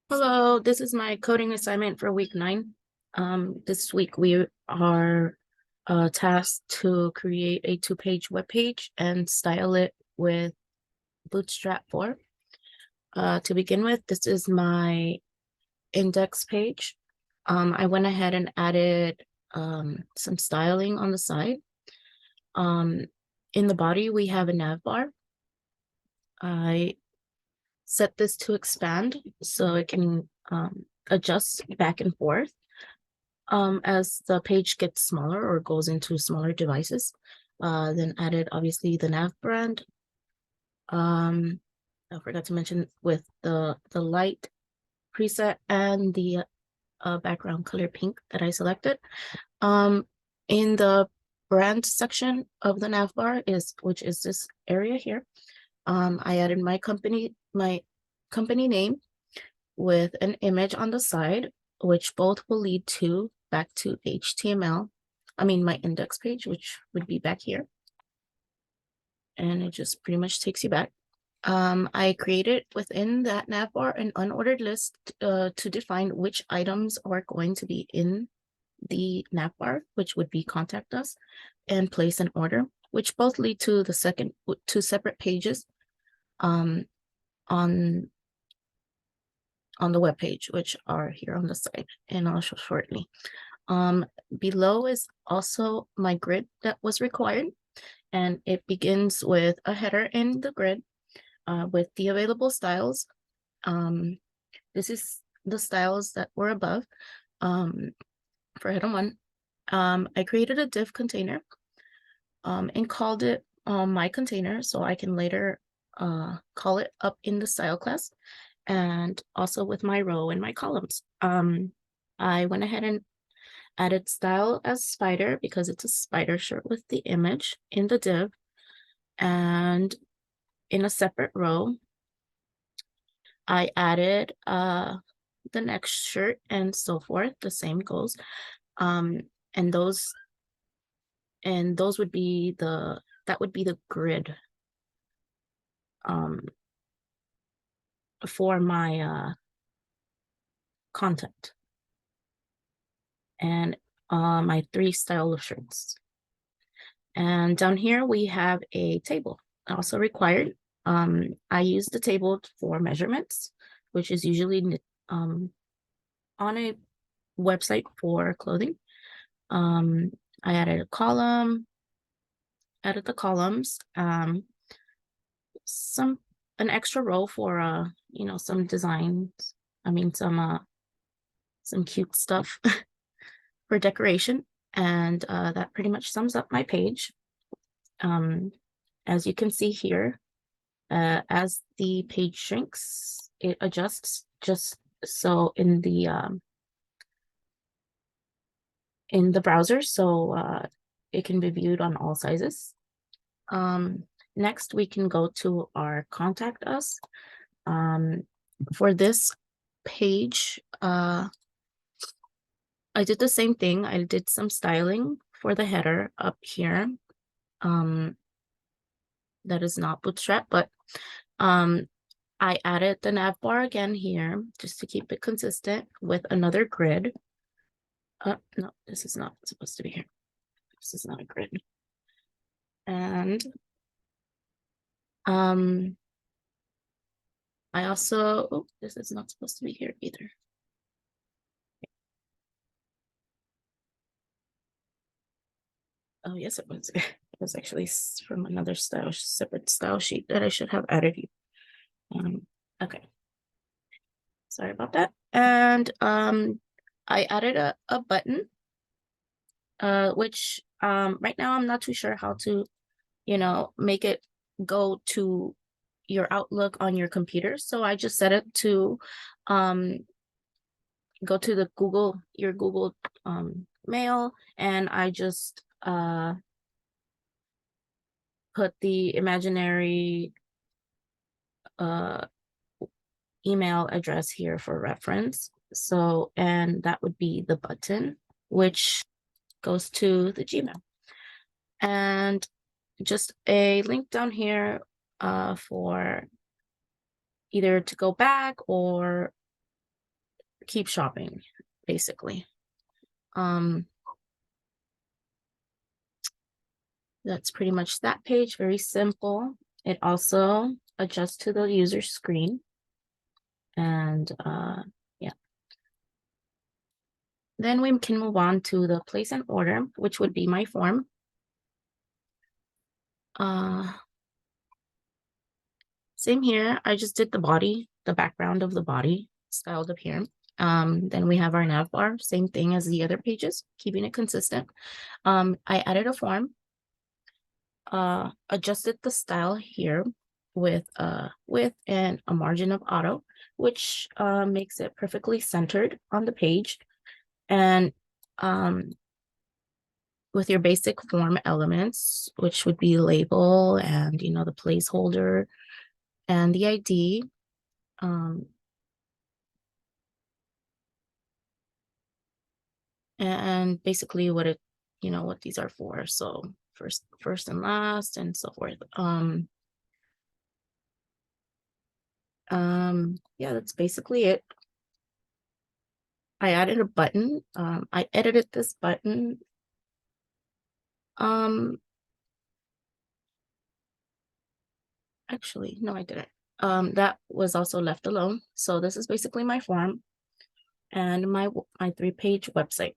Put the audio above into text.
Hello, this is my coding assignment for week 9. This week we are tasked to create a 2-page web page and style it with Bootstrap 4. To begin with, this is my index page. I went ahead and added some styling on the side. In the body, we have a nav bar. I set this to expand so it can adjust back and forth as the page gets smaller or goes into smaller devices. Then added obviously the nav brand. I forgot to mention with the light preset and the background color pink that I selected. In the brand section of the nav bar which is this area here. I added my company name with an image on the side, which both will lead back to HTML. I mean, my index page, which would be back here. And it just pretty much takes you back. I created within that navbar an unordered list to define which items are going to be in the navbar, which would be contact us, and place an order, which both lead to the two separate pages on the web page, which are here on the side, and I'll show shortly. Below is also my grid that was required, and it begins with a header in the grid with the available styles. This is the styles that were above for header 1. I created a div container and called it my container, so I can later call it up in the style class, and also with my row and my columns. I went ahead and added style as spider because it's a spider shirt with the image in the div, and in a separate row I added the next shirt and so forth. The same goes, and those would be that would be the grid for my content and my 3 style of shirts. And down here we have a table also required. I use the table for measurements, which is usually on a website for clothing. I added a column, added the columns, an extra row for some designs. I mean some cute stuff for decoration, and that pretty much sums up my page. As you can see here, as the page shrinks, it adjusts just so in the browser, so it can be viewed on all sizes. Next, we can go to our contact us. For this page, I did the same thing. I did some styling for the header up here. That is not Bootstrap, but I added the nav bar again here just to keep it consistent with another grid. No, this is not supposed to be here. This is not a grid. And I also, this is not supposed to be here either. Oh, yes, it was. It was actually from another separate style sheet that I should have added you. Okay. Sorry about that. And I added a button, which right now I'm not too sure how to, make it go to your Outlook on your computer. So I just set it to go to your Google Mail, and I just put the imaginary email address here for reference. So, and that would be the button, which goes to the Gmail. And just a link down here for either to go back or keep shopping, basically. That's pretty much that page. Very simple. It also adjusts to the user screen. And yeah. Then we can move on to the place an order, which would be my form. Same here. I just did the body, the background of the body styled up here. Then we have our nav bar, same thing as the other pages, keeping it consistent. I added a form, adjusted the style here with a width and a margin of auto, which makes it perfectly centered on the page. And with your basic form elements, which would be label and, you know, the placeholder and the ID. And basically what it, you know, what these are for. So first and last and so forth. Yeah, that's basically it. I added a button. I edited this button. Actually, no, I didn't. That was also left alone. So this is basically my form and my 3-page website.